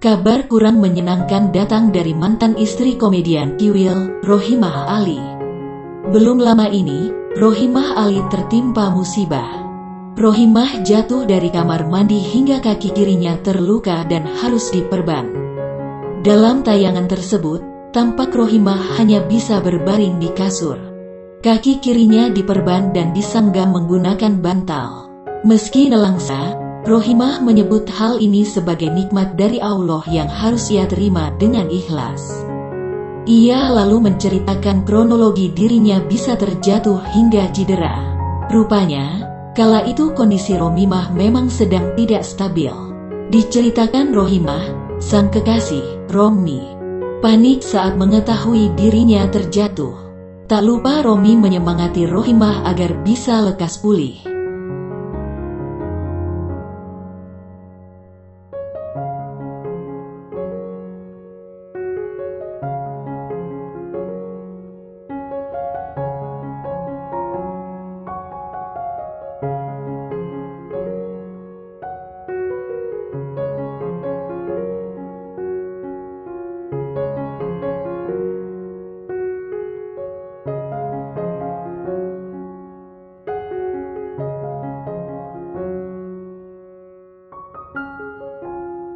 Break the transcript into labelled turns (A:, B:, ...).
A: Kabar kurang menyenangkan datang dari mantan istri komedian Kiwil, Rohimah Ali. Belum lama ini, Rohimah Ali tertimpa musibah. Rohimah jatuh dari kamar mandi hingga kaki kirinya terluka dan harus diperban. Dalam tayangan tersebut, tampak Rohimah hanya bisa berbaring di kasur. Kaki kirinya diperban dan disanggam menggunakan bantal. Meski nelangsa, Rohimah menyebut hal ini sebagai nikmat dari Allah yang harus ia terima dengan ikhlas. Ia lalu menceritakan kronologi dirinya bisa terjatuh hingga cedera. Rupanya, kala itu kondisi Rohimah memang sedang tidak stabil. Diceritakan Rohimah, sang kekasih, Romi, panik saat mengetahui dirinya terjatuh. Tak lupa Romi menyemangati Rohimah agar bisa lekas pulih.